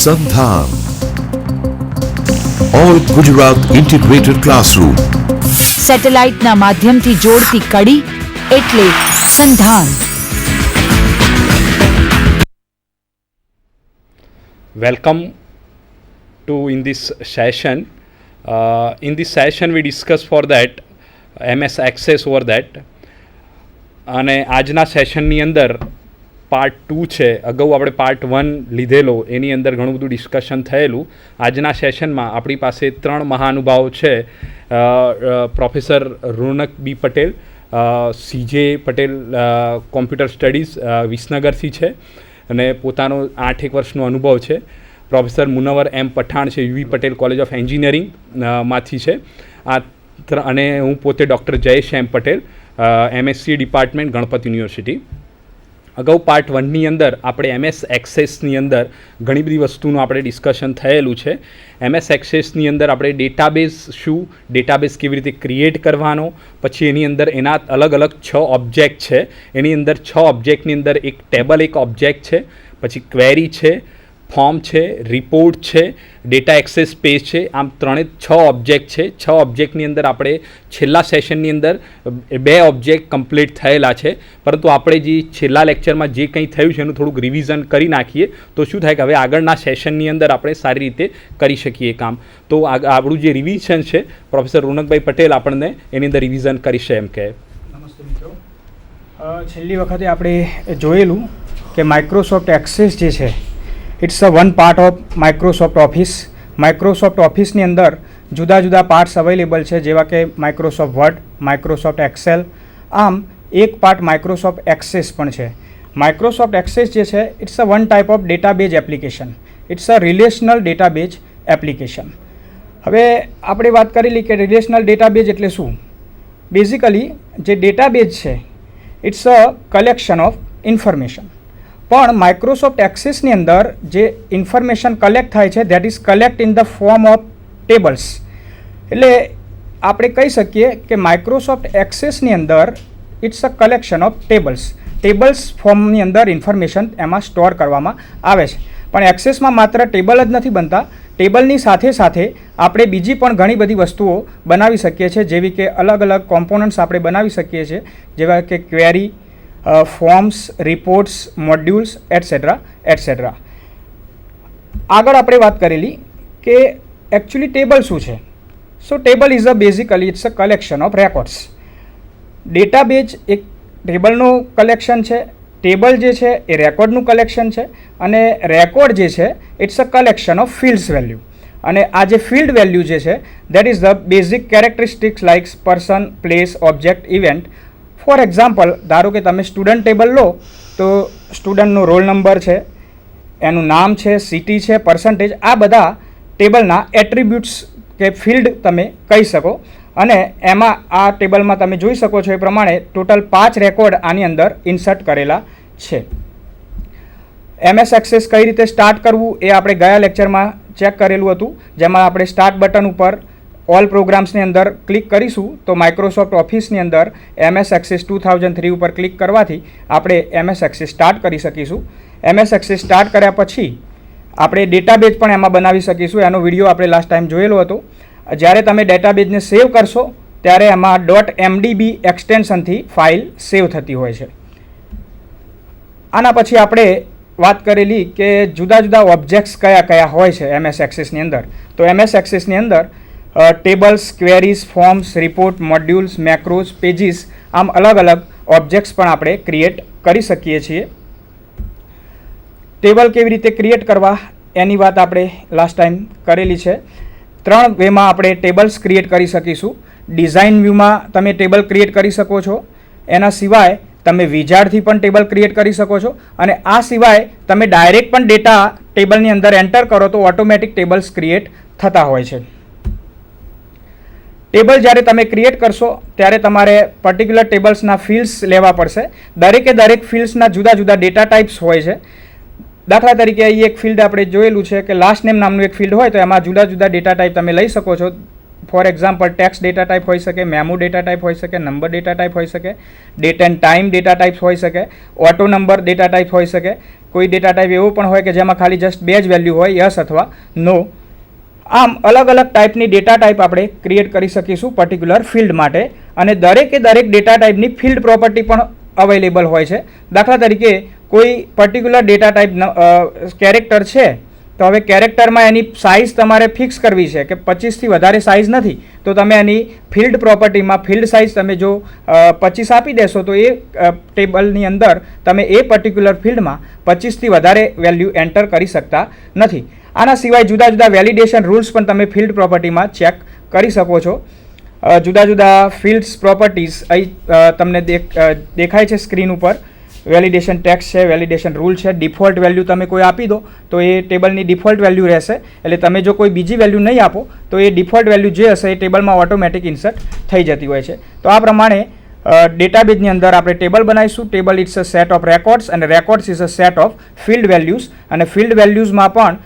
સંધાન all Gujarat integrated classroom સેટેલાઇટના માધ્યમથી જોડતી કડી એટલે સંધાન. Welcome to in this session. In this session we discuss for that MS Access over that. અને આજના સેશનની અંદર part 2 છે. અગાઉ આપણે પાર્ટ 1 લીધેલો, એની અંદર ઘણું બધું ડિસ્કશન થયેલું. આજના સેશનમાં આપણી પાસે 3 મહાનુભાવો છે. Professor Ronak B Patel, CJ Patel computer studies વિસનગરથી છે અને પોતાનો 8 વર્ષનો અનુભવ છે. પ્રોફેસર મુનવર એમ પઠાણ છે, UV Patel college of engineering માંથી છે. અને હું પોતે doctor Jayesh M Patel, MSc department Ganpat university. અગાઉ પાર્ટ 1ની અંદર આપણે MS એક્સેસની અંદર ઘણી બધી વસ્તુનું આપણે ડિસ્કશન થયેલું છે. MS એક્સેસની અંદર આપણે ડેટાબેઝ શું, ડેટાબેઝ કેવી રીતે ક્રિએટ કરવાનો, પછી એની અંદર એના અલગ અલગ 6 ઓબ્જેક્ટ છે. એની અંદર 6 ઓબ્જેક્ટની અંદર એક ટેબલ એક ઓબ્જેક્ટ છે, પછી ક્વેરી છે, ફોર્મ છે, રિપોર્ટ છે, ડેટા એક્સેસ પેજ છે. આમ 6 ઓબ્જેક્ટ છે. 6 ઓબ્જેક્ટની અંદર આપણે છેલ્લા સેશનની અંદર 2 ઓબ્જેક્ટ કમ્પ્લીટ થયેલા છે, પરંતુ આપણે જે છેલ્લા લેક્ચરમાં જે કંઈ થયું છે એનું થોડુંક રિવિઝન કરી નાખીએ તો શું થાય કે હવે આગળના સેશનની અંદર આપણે સારી રીતે કરી શકીએ કામ. તો આપણું જે રિવિઝન છે પ્રોફેસર રોનકભાઈ પટેલ આપણને એની અંદર રિવિઝન કરીશે એમ કે. નમસ્તે મિત્રો. છેલ્લી વખતે આપણે જોયેલું કે માઇક્રોસોફ્ટ એક્સેસ જે છે it's a one part of Microsoft Office. Microsoft ઓફિસની અંદર જુદા જુદા પાર્ટ્સ અવેલેબલ છે, જેવા કે માઇક્રોસોફ્ટ વર્ડ, માઇક્રોસોફ્ટ એક્સેલ. આમ એક પાર્ટ માઇક્રોસોફ્ટ એક્સેસ પણ છે. માઇક્રોસોફ્ટ એક્સેસ જે છે it's a one type of database application. It's a relational database application. હવે આપણે વાત કરેલી કે રિલેશનલ ડેટાબેઝ એટલે શું. બેઝિકલી જે ડેટાબેઝ છે it's a collection of information. પણ માઇક્રોસોફ્ટ એક્સેસની અંદર જે ઇન્ફોર્મેશન કલેક્ટ થાય છે that is collect in the form of tables. એટલે આપણે કહી શકીએ કે માઇક્રોસોફ્ટ એક્સેસની અંદર it's a collection of tables. Tables ફોર્મની અંદર ઇન્ફોર્મેશન એમાં સ્ટોર કરવામાં આવે છે. પણ એક્સેસમાં માત્ર ટેબલ જ નથી બનતા, ટેબલની સાથે સાથે આપણે બીજી પણ ઘણી બધી વસ્તુઓ બનાવી શકીએ છીએ, જેવી કે અલગ અલગ કોમ્પોનન્ટ્સ આપણે બનાવી શકીએ છીએ, જેવા કે query, forms, reports, modules etcetera etcetera. આગળ આપણે વાત કરેલી કે એકચ્યુઅલી ટેબલ શું છે. So table is a basically it's a collection of records. Database એક ટેબલનું કલેક્શન છે, ટેબલ જે છે એ રેકોર્ડનું કલેક્શન છે, અને રેકોર્ડ જે છે it's a collection of fields value. અને આ જે ફિલ્ડ વેલ્યુ જે છે that is the basic characteristics likes person, place, object, event. For example, ધારો કે તમે સ્ટુડન્ટ ટેબલ લો તો સ્ટુડન્ટનો રોલ નંબર છે, એનું નામ છે, સિટી છે, પર્સન્ટેજ, આ બધા ટેબલના એટ્રીબ્યુટ્સ કે ફિલ્ડ તમે કહી શકો. અને એમાં આ ટેબલમાં તમે જોઈ શકો છો એ પ્રમાણે ટોટલ 5 રેકોર્ડ આની અંદર ઇન્સર્ટ કરેલા છે. MS એક્સેસ કઈ રીતે સ્ટાર્ટ કરવું એ આપણે ગયા લેક્ચરમાં ચેક કરેલું હતું, જેમાં આપણે સ્ટાર્ટ બટન ઉપર ઓલ પ્રોગ્રામ્સની અંદર ક્લિક કરીશું તો માઇક્રોસોફ્ટ ઓફિસની અંદર MS એક્સેસ 2003 ઉપર ક્લિક કરવાથી આપણે MS એક્સેસ સ્ટાર્ટ કરી શકીશું. MS એક્સેસ સ્ટાર્ટ કર્યા પછી આપણે ડેટાબેઝ પણ એમાં બનાવી શકીશું. એનો વિડીયો આપણે લાસ્ટ ટાઈમ જોયેલો હતો. જ્યારે તમે ડેટાબેઝને સેવ કરશો ત્યારે એમાં .mdb એક્સટેન્શનથી ફાઇલ સેવ થતી હોય છે. આના પછી આપણે વાત કરેલી કે જુદા જુદા ઓબ્જેક્ટ્સ કયા કયા હોય છે MS એક્સેસની અંદર. તો MS એક્સેસની અંદર tables, queries, forms, report, modules, macros, pages, આમ અલગ અલગ ઓબ્જેક્ટ્સ પણ આપણે ક્રિએટ કરી શકીએ છીએ. ટેબલ કેવી રીતે ક્રિએટ કરવા એની વાત આપણે લાસ્ટ ટાઈમ કરેલી છે. 3 વેમાં આપણે ટેબલ્સ ક્રિએટ કરી શકીશું. ડિઝાઇન વ્યૂમાં તમે ટેબલ ક્રિએટ કરી શકો છો. એના સિવાય તમે વિઝાર્ડથી પણ ટેબલ ક્રિએટ કરી શકો છો. અને આ સિવાય તમે ડાયરેક્ટ પણ ડેટા ટેબલની અંદર એન્ટર કરો તો ઓટોમેટિક ટેબલ્સ ક્રિએટ થતા હોય છે. ટેબલ જ્યારે તમે ક્રિએટ કરશો ત્યારે તમારે પર્ટિક્યુલર ટેબલ્સના ફિલ્ડ્સ લેવા પડશે. દરેક ફિલ્ડ્સના જુદા જુદા ડેટા ટાઈપ્સ હોય છે. દાખલા તરીકે અહીં એક ફિલ્ડ આપણે જોયેલું છે કે લાસ્ટ નેમ નામનું એક ફિલ્ડ હોય તો એમાં જુદા જુદા ડેટા ટાઈપ તમે લઈ શકો છો. For example text data type હોઈ શકે, મેમો ડેટા ટાઈપ હોઈ શકે, નંબર ડેટા ટાઈપ હોઈ શકે, date end time data types હોઈ શકે, ઓટો નંબર ડેટા ટાઈપ હોઈ શકે, કોઈ ડેટા ટાઈપ એવો પણ હોય કે જેમાં ખાલી જસ્ટ બે જ વેલ્યુ હોય, યસ અથવા નો. આમ અલગ અલગ ટાઈપની ડેટા ટાઈપ આપણે ક્રિએટ કરી શકીશું પર્ટિક્યુલર ફિલ્ડ માટે, અને દરેક ડેટા ટાઈપની ફિલ્ડ પ્રોપર્ટી પણ અવેલેબલ હોય છે. દાખલા તરીકે કોઈ પર્ટિક્યુલર ડેટા ટાઈપ કેરેક્ટર છે, તો હવે કેરેક્ટરમાં એની સાઇઝ તમારે ફિક્સ કરવી છે કે 25થી વધારે સાઇઝ નથી, તો તમે એની ફિલ્ડ પ્રોપર્ટીમાં ફિલ્ડ સાઇઝ તમે જો 25 આપી દેશો તો એ ટેબલની અંદર તમે એ પર્ટિક્યુલર ફિલ્ડમાં 25થી વધારે વેલ્યુ એન્ટર કરી શકતા નથી. આના સિવાય જુદા જુદા વેલિડેશન રૂલ્સ પણ તમે ફિલ્ડ પ્રોપર્ટીમાં ચેક કરી શકો છો. જુદા જુદા ફિલ્ડ્સ પ્રોપર્ટીઝ અહીં તમને દેખાય છે સ્ક્રીન ઉપર. વેલિડેશન ટેક્સ છે, વેલિડેશન રૂલ છે. ડિફોલ્ટ વેલ્યુ તમે કોઈ આપી દો તો એ ટેબલની ડિફોલ્ટ વેલ્યુ રહેશે, એટલે તમે જો કોઈ બીજી વેલ્યુ નહીં આપો તો એ ડિફોલ્ટ વેલ્યુ જે હશે એ ટેબલમાં ઓટોમેટિક ઇન્સર્ટ થઈ જતી હોય છે. તો આ પ્રમાણે ડેટાબેઝની અંદર આપણે ટેબલ બનાવીશું. Table it's a set of records અને records is a set of field values, અને ફિલ્ડ વેલ્યુઝમાં પણ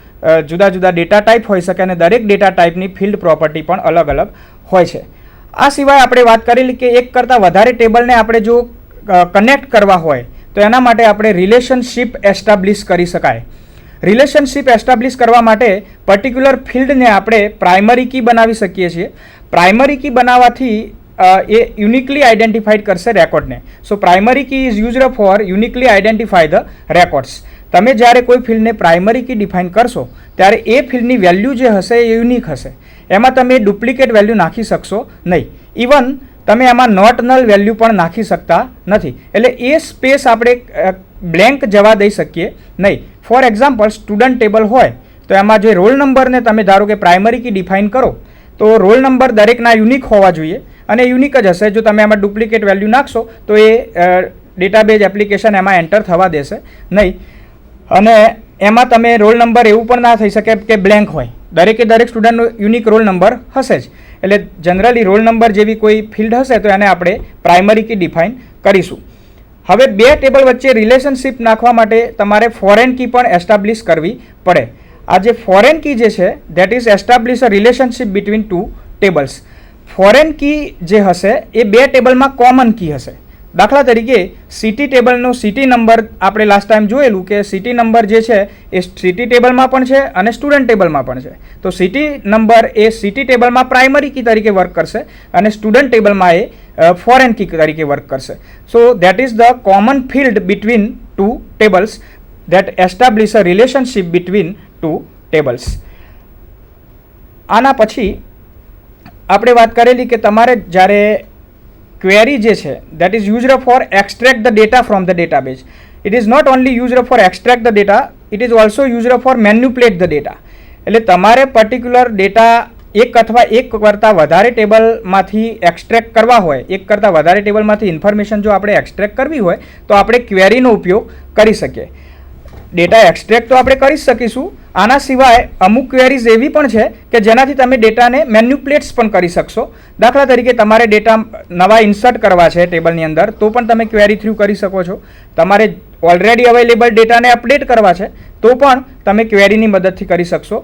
જુદા જુદા ડેટા ટાઈપ હોઈ શકે અને દરેક ડેટા ટાઈપની ફિલ્ડ પ્રોપર્ટી પણ અલગ અલગ હોય છે. આ સિવાય આપણે વાત કરેલી કે એક કરતાં વધારે ટેબલને આપણે જો કનેક્ટ કરવા હોય તો એના માટે આપણે રિલેશનશિપ એસ્ટાબ્લિશ કરી શકાય. રિલેશનશિપ એસ્ટાબ્લિશ કરવા માટે પર્ટિક્યુલર ફિલ્ડને આપણે પ્રાઇમરી કી બનાવી શકીએ છીએ. પ્રાઇમરી કી બનાવવાથી એ યુનિકલી આઈડેન્ટિફાઈડ કરશે રેકોર્ડને. So primary key is used for uniquely identify the records. તમે જ્યારે કોઈ ફિલ્ડને પ્રાઇમરી કી ડિફાઇન કરશો ત્યારે એ ફિલ્ડની વેલ્યુ જે હશે એ યુનિક હશે. એમાં તમે ડુપ્લિકેટ વેલ્યુ નાખી શકશો નહીં. ઇવન તમે એમાં નોટ નલ વેલ્યુ પણ નાખી શકતા નથી. એટલે એ સ્પેસ આપણે બ્લેન્ક જવા દઈ શકીએ નહીં. ફોર એક્ઝામ્પલ સ્ટુડન્ટ ટેબલ હોય તો એમાં જે રોલ નંબરને તમે ધારો કે પ્રાઇમરી કી ડિફાઇન કરો તો રોલ નંબર દરેકના યુનિક હોવા જોઈએ અને યુનિક જ હશે. જો તમે એમાં ડુપ્લિકેટ વેલ્યુ નાખશો તો એ ડેટાબેઝ એપ્લિકેશન એમાં એન્ટર થવા દેશે નહીં. અને એમાં તમે રોલ નંબર એવું પણ ના થઈ શકે કે બ્લેન્ક હોય. દરેક સ્ટુડન્ટનો યુનિક રોલ નંબર હશે જ. એટલે જનરલી રોલ નંબર જેવી કોઈ ફિલ્ડ હશે તો એને આપણે પ્રાઇમરી કી ડિફાઇન કરીશું. હવે બે ટેબલ વચ્ચે રિલેશનશિપ નાખવા માટે તમારે ફોરેન કી પણ એસ્ટાબ્લિશ કરવી પડે. આ જે ફોરેન કી જે છે that is establish a relationship between two tables. Foreign key જે હશે એ બે ટેબલમાં કોમન કી હશે. દાખલા તરીકે સિટી ટેબલનો સિટી નંબર આપણે લાસ્ટ ટાઈમ જોયેલું કે સિટી નંબર જે છે એ સિટી ટેબલમાં પણ છે અને સ્ટુડન્ટ ટેબલમાં પણ છે. તો સિટી નંબર એ સિટી ટેબલમાં પ્રાઇમરી કી તરીકે વર્ક કરશે અને સ્ટુડન્ટ ટેબલમાં એ ફોરેન કી તરીકે વર્ક કરશે. So that is the common field between two tables that establish a relationship between two tables. આના પછી આપણે વાત કરેલી કે તમારે જ્યારે ક્વેરી જે છે that is used for extract the data from the database. It is not only used for extract the data, it is also used for manipulate the data. એટલે તમારે પર્ટિક્યુલર ડેટા એક અથવા એક કરતાં વધારે ટેબલમાંથી એક્સટ્રેક્ટ કરવા હોય, એક કરતાં વધારે ટેબલમાંથી ઇન્ફોર્મેશન જો આપણે એક્સટ્રેક્ટ કરવી હોય તો આપણે ક્વેરીનો ઉપયોગ કરી શકીએ. ડેટા એક્સટ્રેક્ટ તો આપણે કરી શકીશું. આના સિવાય અમુક ક્વેરીઝ એવી પણ છે કે જેનાથી તમે ડેટાને મેન્યુપ્લેટ્સ પણ કરી શકશો. દાખલા તરીકે તમારે ડેટા નવા ઇન્સર્ટ કરવા છે ટેબલની અંદર તો પણ તમે ક્વેરી થ્રુ કરી શકો છો. તમારે ઓલરેડી અવેલેબલ ડેટાને અપડેટ કરવા છે તો પણ તમે ક્વેરીની મદદથી કરી શકશો.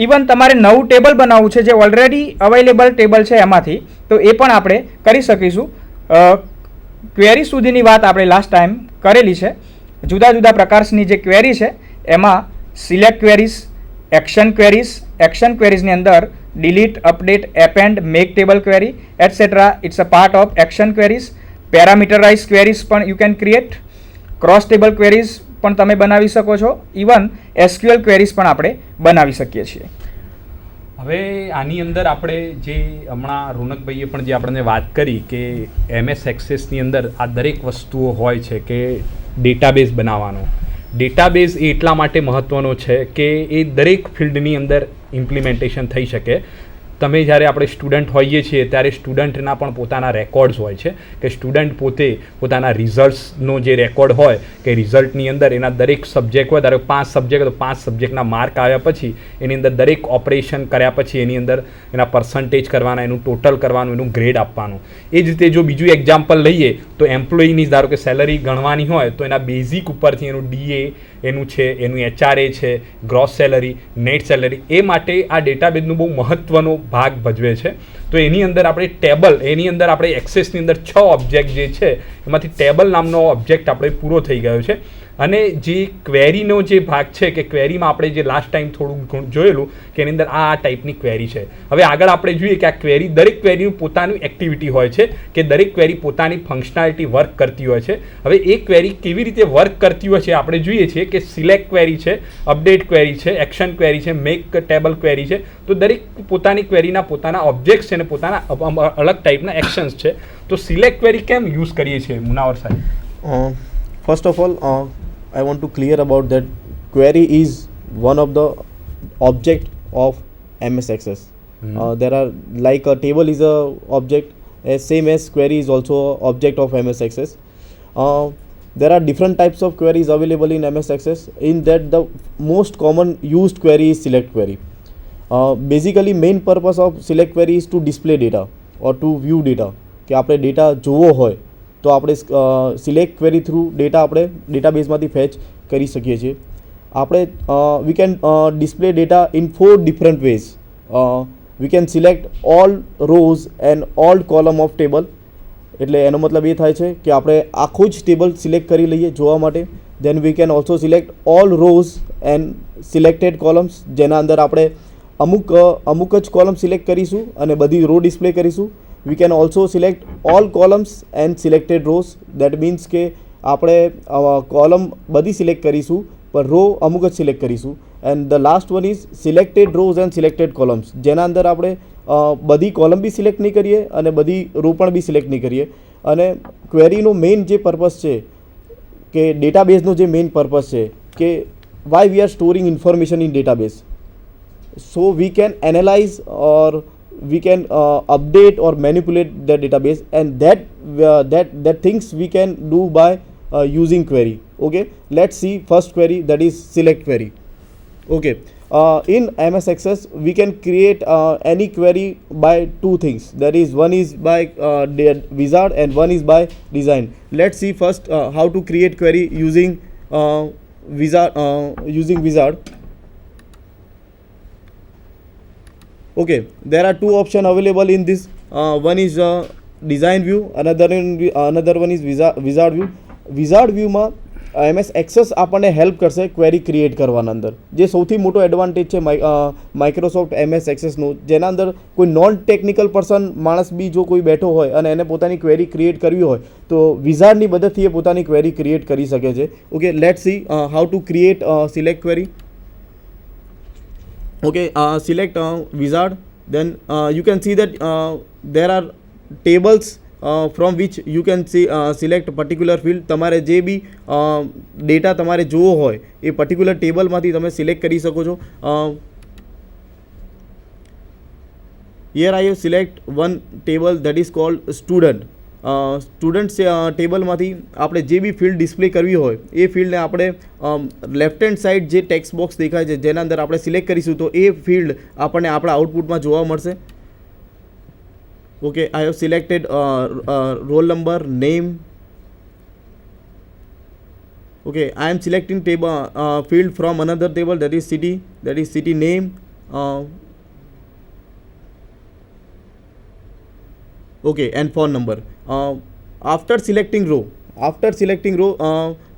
ઇવન તમારે નવું ટેબલ બનાવવું છે જે ઓલરેડી અવેલેબલ ટેબલ છે એમાંથી, તો એ પણ આપણે કરી શકીશું. ક્વેરી સુધીની વાત આપણે લાસ્ટ ટાઈમ કરેલી છે. જુદા જુદા પ્રકારની જે ક્વેરી છે એમાં select queries, action queries, action ક્વેરીઝની અંદર delete, update, append, make table query etcetera it's a part of action queries. Parameterize queries પણ you can create. Cross table queries પણ તમે બનાવી શકો છો. ઇવન એસક્યુએલ ક્વેરીઝ પણ આપણે બનાવી શકીએ છીએ. હવે આની અંદર આપણે જે હમણાં રોનકભાઈએ પણ જે આપણને વાત કરી કે MS એક્સેસની અંદર આ દરેક વસ્તુઓ હોય છે કે ડેટાબેઝ બનાવવાનો. ડેટાબેઝ એ એટલા માટે મહત્ત્વનો છે કે એ દરેક ફિલ્ડની અંદર ઇમ્પ્લિમેન્ટેશન થઈ શકે. તમે જ્યારે આપણે સ્ટુડન્ટ હોઈએ છીએ ત્યારે સ્ટુડન્ટના પણ પોતાના રેકોર્ડ્સ હોય છે કે સ્ટુડન્ટ પોતે પોતાના રિઝલ્ટ્સનો જે રેકોર્ડ હોય કે રિઝલ્ટની અંદર એના દરેક સબ્જેક્ટ હોય, ધારો 5 સબ્જેક્ટ તો 5 સબ્જેક્ટના માર્ક આવ્યા પછી એની અંદર દરેક ઓપરેશન કર્યા પછી એની અંદર એના પર્સન્ટેજ કરવાના, એનું ટોટલ કરવાનું, એનું ગ્રેડ આપવાનું. એ જ રીતે જો બીજું એક્ઝામ્પલ લઈએ તો એમ્પ્લોયીની ધારો કે સેલરી ગણવાની હોય તો એના બેઝિક ઉપરથી એનું DA એનું છે, એનું HRA છે, ગ્રોસ સેલરી, નેટ સેલરી, એ માટે આ ડેટાબેઝનું બહુ મહત્ત્વનો ભાગ ભજવે છે. તો એની અંદર આપણે ટેબલ, એની અંદર આપણે એક્સેસની અંદર 6 ઓબ્જેક્ટ જે છે એમાંથી ટેબલ નામનો ઓબ્જેક્ટ આપણે પૂરો થઈ ગયો છે. અને જે ક્વેરીનો જે ભાગ છે કે ક્વેરીમાં આપણે જે લાસ્ટ ટાઈમ થોડું જોયેલું કે એની અંદર આ ટાઈપની ક્વેરી છે. હવે આગળ આપણે જોઈએ કે આ ક્વેરી દરેક ક્વેરીનું પોતાનું એક્ટિવિટી હોય છે કે દરેક ક્વેરી પોતાની ફંક્શનાલિટી વર્ક કરતી હોય છે. હવે એ ક્વેરી કેવી રીતે વર્ક કરતી હોય છે આપણે જોઈએ છીએ કે સિલેક્ટ ક્વેરી છે, અપડેટ ક્વેરી છે, એક્શન ક્વેરી છે, મેક ટેબલ ક્વેરી છે. તો દરેક પોતાની ક્વેરીના પોતાના ઓબ્જેક્ટ્સ છે અને પોતાના અલગ ટાઈપના એક્શન્સ છે. તો સિલેક્ટ ક્વેરી કેમ યુઝ કરીએ છીએ મુનાવર સાહેબ? First of all, I want to clear about that query is one of the object of MS Access. There are like a table is a object, same as query is also a object of MS Access. There are different types of queries available in MS Access. In that, the most common used query is select query. Basically, main purpose of select query is to display data or to view data. કે આપણે data જોવો હોય તો આપણે select query through data આપણે ડેટાબેઝમાંથી fetch કરી શકીએ છીએ. આપણે we can display data in 4 different ways. We can select all rows and all column of table. એટલે એનો મતલબ એ થાય છે કે આપણે આખું જ ટેબલ સિલેક્ટ કરી લઈએ જોવા માટે. Then we can also select all rows and selected columns, જેના અંદર આપણે અમુક જ કોલમ સિલેક્ટ કરીશું અને બધી રો ડિસ્પ્લે કરીશું. We can also select all columns and selected rows. That means કે આપણે કોલમ બધી સિલેક્ટ કરીશું પણ રો અમુક જ સિલેક્ટ કરીશું. And the last one is selected rose and selected columns, જેના અંદર આપણે બધી કોલમ બી સિલેક્ટ નહીં કરીએ અને બધી રો પણ બી સિલેક્ટ નહીં કરીએ. અને ક્વેરીનો મેઇન જે પર્પસ છે કે ડેટાબેઝનો જે મેઇન પર્પસ છે કે why we are storing information in database. So we can analyse or we can update or manipulate the database, and that things we can do by using query. Okay, let's see first query, that is select query. Okay, in MS Access we can create any query by two things, that is one is by wizard and one is by design. Let's see first how to create query using wizard. Okay, there are two options available in this. One is design view, another one is wizard view. Wizard view માં MS Access આપણને help કરશે query create કરવાના અંદર. જે સૌથી મોટો advantage છે Microsoft MS Accessનો, જેના અંદર કોઈ નોન ટેકનિકલ પર્સન માણસ બી જો કોઈ બેઠો હોય અને એને પોતાની ક્વેરી ક્રિએટ કરવી હોય તો વિઝાર્ડની મદદથી એ પોતાની ક્વેરી ક્રિએટ કરી શકે છે. Okay, let's see how to create select query. Okay, select wizard. Then you can see that there are tables from which you can see select particular field. તમારે જે બી ડેટા તમારે જોવો હોય એ પર્ટિક્યુલર ટેબલમાંથી તમે select કરી શકો છો. Here I have select one table that is called student. Students ટેબલમાંથી આપણે જે બી ફિલ્ડ ડિસ્પ્લે કરવી હોય એ ફિલ્ડને આપણે લેફ્ટ હેન્ડ સાઈડ જે ટેક્સ્ટ બોક્સ દેખાય છે જેના અંદર આપણે સિલેક્ટ કરીશું તો એ ફિલ્ડ આપણને આપણા આઉટપુટમાં જોવા મળશે. Okay, I have selected roll number, name. Okay, I am selecting field from another table, that is city name. Okay, and phone number. After selecting row,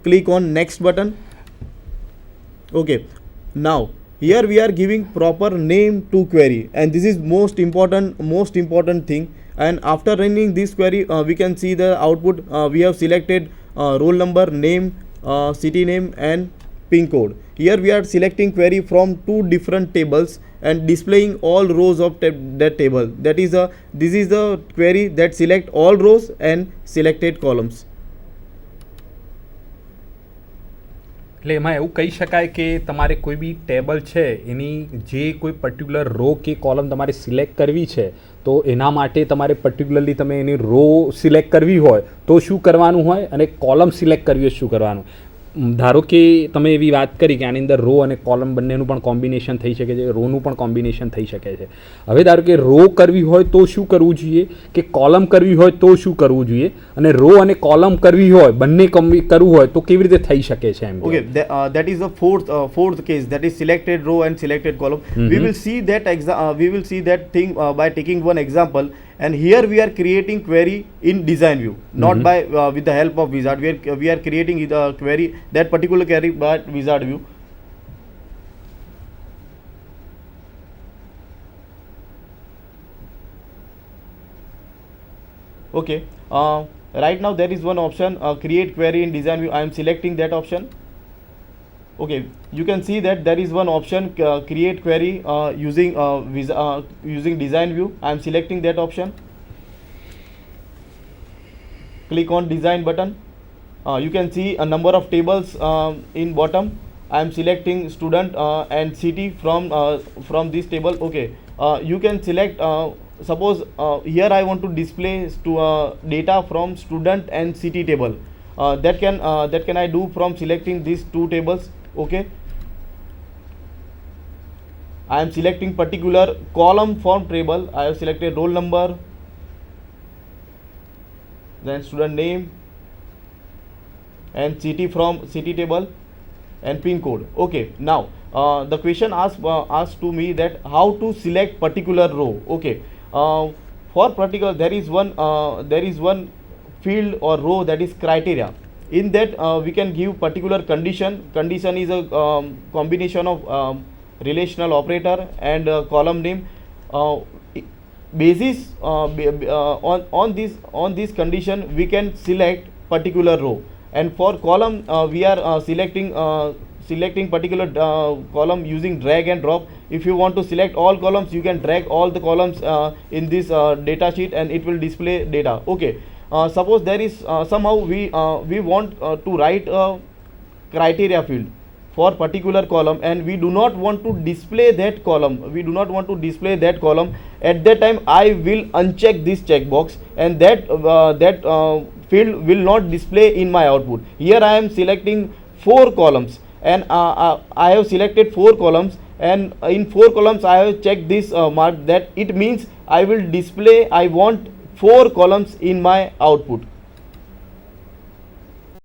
click on next button. Okay, now here we are giving proper name to query, and this is most important thing. And after running this query, we can see the output. We have selected roll number, name, city name and pin code. Here we are selecting query from two different tables and displaying all rows of that table. This is the query that select all rows and selected columns. એટલે એમાં એવું કહી શકાય કે તમારે કોઈ બી table છે એની જે કોઈ પર્ટિક્યુલર રો કે કોલમ તમારે સિલેક્ટ કરવી છે તો એના માટે તમારે પર્ટિક્યુલરલી તમે એની રો સિલેક્ટ કરવી હોય તો શું કરવાનું હોય અને કોલમ સિલેક્ટ કરવી હોય શું કરવાનું. ધારો કે તમે એવી વાત કરી કે આની અંદર રો અને કોલમ બંનેનું પણ કોમ્બિનેશન થઈ શકે છે, રોનું પણ કોમ્બિનેશન થઈ શકે છે. હવે ધારો કે રો કરવી હોય તો શું કરવું જોઈએ કે કોલમ કરવી હોય તો શું કરવું જોઈએ અને રો અને કોલમ કરવી હોય બંને કરવું હોય તો કેવી રીતે થઈ શકે છે એમ. Okay, that is the fourth case, that is selected row and selected column. We will see that thing by taking one example. and here we are creating query in design view, not by with the help of wizard. We are creating the query, that particular query by wizard view. Okay, right now there is one option, create query in design view. I am selecting that option. Okay, you can see that there is one option, create query using using design view. I am selecting that option. Click on design button. You can see a number of tables in bottom. I am selecting student and city from this table. Okay, you can select. Suppose here I want to display data from student and city table. That can I do from selecting these two tables. Okay, I am selecting particular column from table. I have selected roll number, then student name, and city from city table, and pin code. Okay, now the question asked to me that how to select particular row. Okay, for particular there is one field or row, that is criteria. In that we can give particular condition. Condition is a combination of relational operator and column name. Basis on this condition we can select particular row, and for column we are selecting particular column using drag and drop. If you want to select all columns, you can drag all the columns in this data sheet and it will display data. Okay, suppose there is somehow we want to write a criteria field for particular column, and we do not want to display that column. At that time I will uncheck this checkbox, and that field will not display in my output. Here I am selecting 4 columns, and I have selected 4 columns, and in 4 columns I have checked this mark, that it means I want 4 columns in my output.